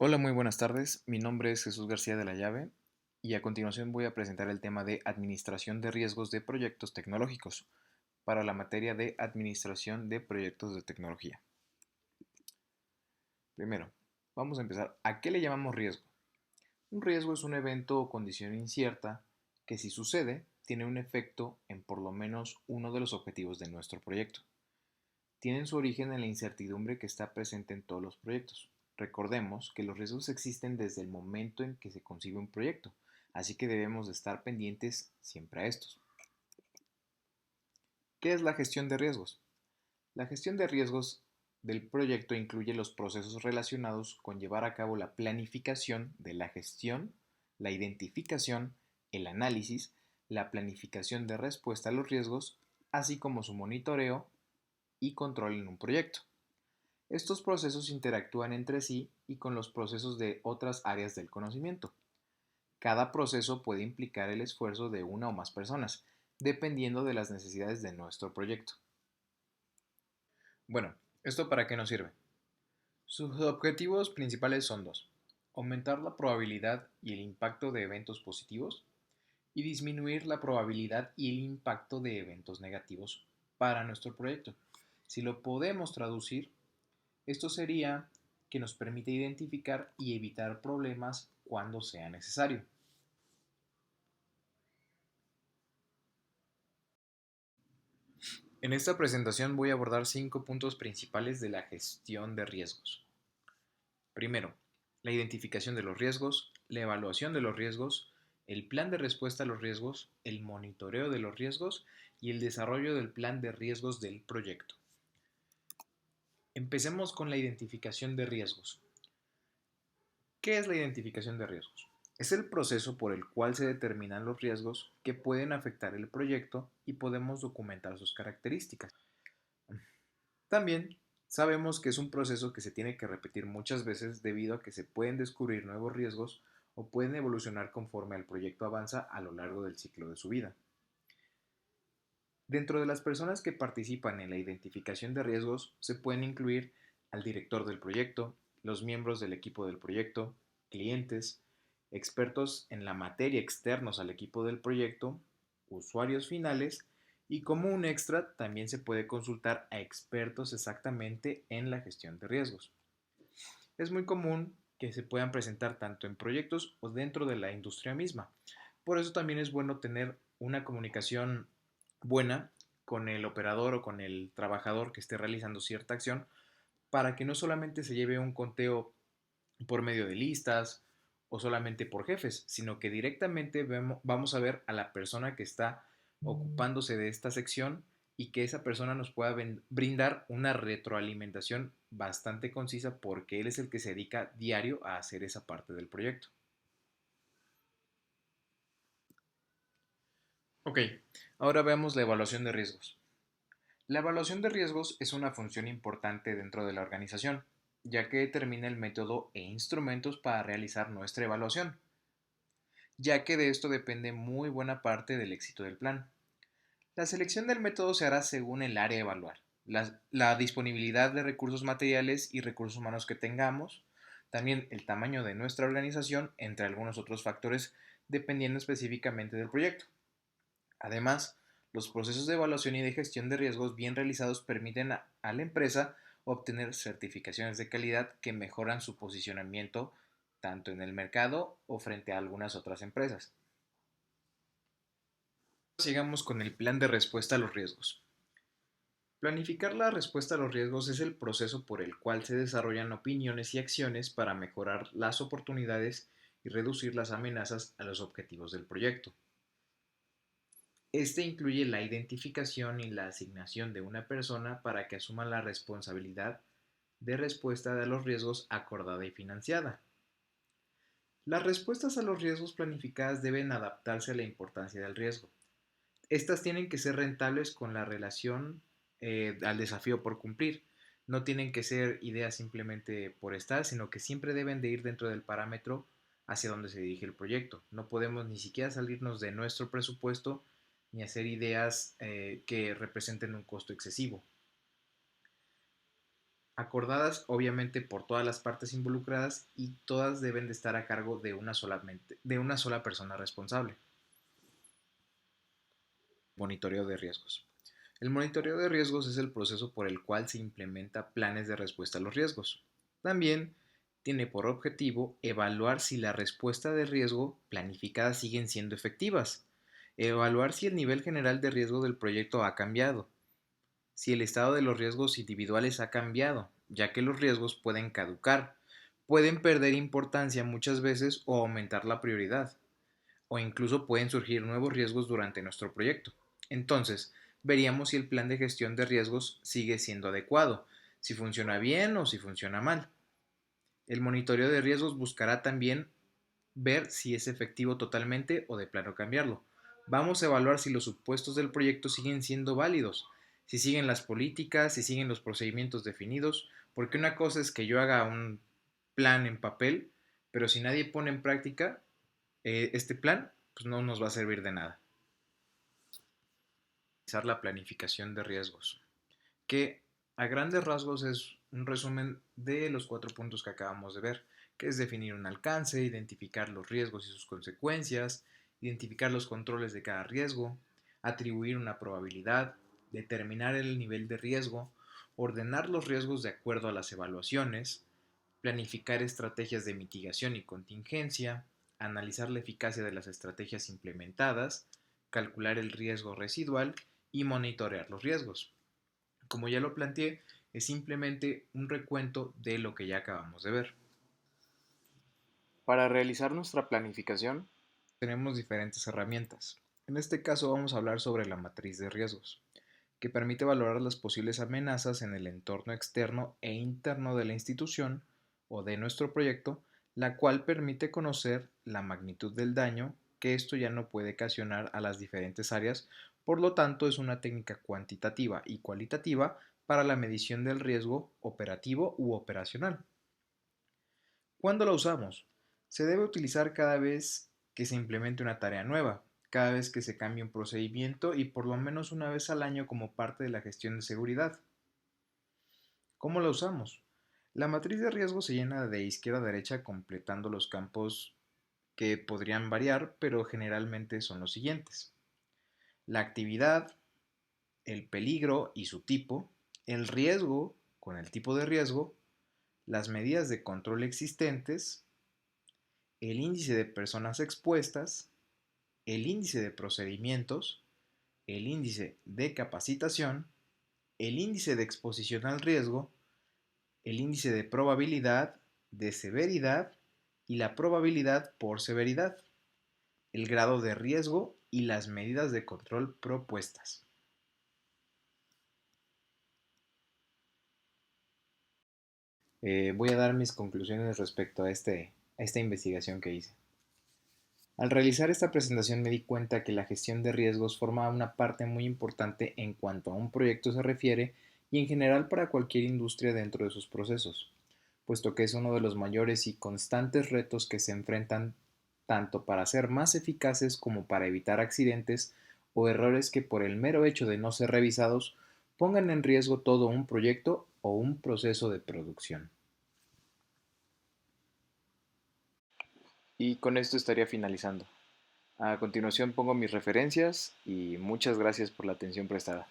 Hola, muy buenas tardes. Mi nombre es Jesús García de la Llave y a continuación voy a presentar el tema de Administración de riesgos de proyectos tecnológicos para la materia de Administración de proyectos de tecnología. Primero, vamos a empezar. ¿A qué le llamamos riesgo? Un riesgo es un evento o condición incierta que si sucede tiene un efecto en por lo menos uno de los objetivos de nuestro proyecto. Tienen su origen en la incertidumbre que está presente en todos los proyectos. Recordemos que los riesgos existen desde el momento en que se concibe un proyecto, así que debemos de estar pendientes siempre a estos. ¿Qué es la gestión de riesgos? La gestión de riesgos del proyecto incluye los procesos relacionados con llevar a cabo la planificación de la gestión, la identificación, el análisis, la planificación de respuesta a los riesgos, así como su monitoreo y control en un proyecto. Estos procesos interactúan entre sí y con los procesos de otras áreas del conocimiento. Cada proceso puede implicar el esfuerzo de una o más personas, dependiendo de las necesidades de nuestro proyecto. Bueno, ¿esto para qué nos sirve? Sus objetivos principales son dos: aumentar la probabilidad y el impacto de eventos positivos y disminuir la probabilidad y el impacto de eventos negativos para nuestro proyecto. Si lo podemos traducir, esto sería que nos permite identificar y evitar problemas cuando sea necesario. En esta presentación voy a abordar 5 puntos principales de la gestión de riesgos. Primero, la identificación de los riesgos, la evaluación de los riesgos, el plan de respuesta a los riesgos, el monitoreo de los riesgos y el desarrollo del plan de riesgos del proyecto. Empecemos con la identificación de riesgos. ¿Qué es la identificación de riesgos? Es el proceso por el cual se determinan los riesgos que pueden afectar el proyecto y podemos documentar sus características. También sabemos que es un proceso que se tiene que repetir muchas veces debido a que se pueden descubrir nuevos riesgos o pueden evolucionar conforme el proyecto avanza a lo largo del ciclo de su vida. Dentro de las personas que participan en la identificación de riesgos se pueden incluir al director del proyecto, los miembros del equipo del proyecto, clientes, expertos en la materia externos al equipo del proyecto, usuarios finales y como un extra también se puede consultar a expertos exactamente en la gestión de riesgos. Es muy común que se puedan presentar tanto en proyectos o dentro de la industria misma. Por eso también es bueno tener una comunicación buena con el operador o con el trabajador que esté realizando cierta acción para que no solamente se lleve un conteo por medio de listas o solamente por jefes, sino que directamente vamos a ver a la persona que está ocupándose de esta sección y que esa persona nos pueda brindar una retroalimentación bastante concisa porque él es el que se dedica diario a hacer esa parte del proyecto. Ok, ahora veamos la evaluación de riesgos. La evaluación de riesgos es una función importante dentro de la organización, ya que determina el método e instrumentos para realizar nuestra evaluación, ya que de esto depende muy buena parte del éxito del plan. La selección del método se hará según el área a evaluar, la disponibilidad de recursos materiales y recursos humanos que tengamos, también el tamaño de nuestra organización, entre algunos otros factores, dependiendo específicamente del proyecto. Además, los procesos de evaluación y de gestión de riesgos bien realizados permiten a la empresa obtener certificaciones de calidad que mejoran su posicionamiento tanto en el mercado o frente a algunas otras empresas. Sigamos con el plan de respuesta a los riesgos. Planificar la respuesta a los riesgos es el proceso por el cual se desarrollan opiniones y acciones para mejorar las oportunidades y reducir las amenazas a los objetivos del proyecto. Este incluye la identificación y la asignación de una persona para que asuma la responsabilidad de respuesta a los riesgos acordada y financiada. Las respuestas a los riesgos planificadas deben adaptarse a la importancia del riesgo. Estas tienen que ser rentables con la relación al desafío por cumplir. No tienen que ser ideas simplemente por estar, sino que siempre deben de ir dentro del parámetro hacia donde se dirige el proyecto. No podemos ni siquiera salirnos de nuestro presupuesto ni hacer ideas que representen un costo excesivo. acordadas obviamente por todas las partes involucradas y todas deben de estar a cargo de una sola persona responsable. Monitoreo de riesgos. El monitoreo de riesgos es el proceso por el cual se implementa planes de respuesta a los riesgos. También tiene por objetivo evaluar si la respuesta de riesgo planificada siguen siendo efectivas, evaluar si el nivel general de riesgo del proyecto ha cambiado, si el estado de los riesgos individuales ha cambiado, ya que los riesgos pueden caducar, pueden perder importancia muchas veces o aumentar la prioridad, o incluso pueden surgir nuevos riesgos durante nuestro proyecto. Entonces, veríamos si el plan de gestión de riesgos sigue siendo adecuado, si funciona bien o si funciona mal. El monitoreo de riesgos buscará también ver si es efectivo totalmente o de plano cambiarlo. Vamos a evaluar si los supuestos del proyecto siguen siendo válidos, si siguen las políticas, si siguen los procedimientos definidos, porque una cosa es que yo haga un plan en papel, pero si nadie pone en práctica este plan, pues no nos va a servir de nada. La planificación de riesgos, que a grandes rasgos es un resumen de los 4 puntos que acabamos de ver, que es definir un alcance, identificar los riesgos y sus consecuencias, identificar los controles de cada riesgo, atribuir una probabilidad, determinar el nivel de riesgo, ordenar los riesgos de acuerdo a las evaluaciones, planificar estrategias de mitigación y contingencia, analizar la eficacia de las estrategias implementadas, calcular el riesgo residual y monitorear los riesgos. Como ya lo planteé, es simplemente un recuento de lo que ya acabamos de ver. Para realizar nuestra planificación, tenemos diferentes herramientas. En este caso vamos a hablar sobre la matriz de riesgos, que permite valorar las posibles amenazas en el entorno externo e interno de la institución o de nuestro proyecto, la cual permite conocer la magnitud del daño que esto ya no puede ocasionar a las diferentes áreas, por lo tanto es una técnica cuantitativa y cualitativa para la medición del riesgo operativo u operacional. ¿Cuándo la usamos? Se debe utilizar cada vez que se implemente una tarea nueva, cada vez que se cambie un procedimiento y por lo menos una vez al año como parte de la gestión de seguridad. ¿Cómo la usamos? La matriz de riesgo se llena de izquierda a derecha completando los campos que podrían variar, pero generalmente son los siguientes: la actividad, el peligro y su tipo, el riesgo con el tipo de riesgo, las medidas de control existentes, el índice de personas expuestas, el índice de procedimientos, el índice de capacitación, el índice de exposición al riesgo, el índice de probabilidad, de severidad y la probabilidad por severidad, el grado de riesgo y las medidas de control propuestas. Voy a dar mis conclusiones respecto a esta investigación que hice. Al realizar esta presentación me di cuenta que la gestión de riesgos forma una parte muy importante en cuanto a un proyecto se refiere y en general para cualquier industria dentro de sus procesos, puesto que es uno de los mayores y constantes retos que se enfrentan tanto para ser más eficaces como para evitar accidentes o errores que por el mero hecho de no ser revisados pongan en riesgo todo un proyecto o un proceso de producción. Y con esto estaría finalizando. A continuación pongo mis referencias y muchas gracias por la atención prestada.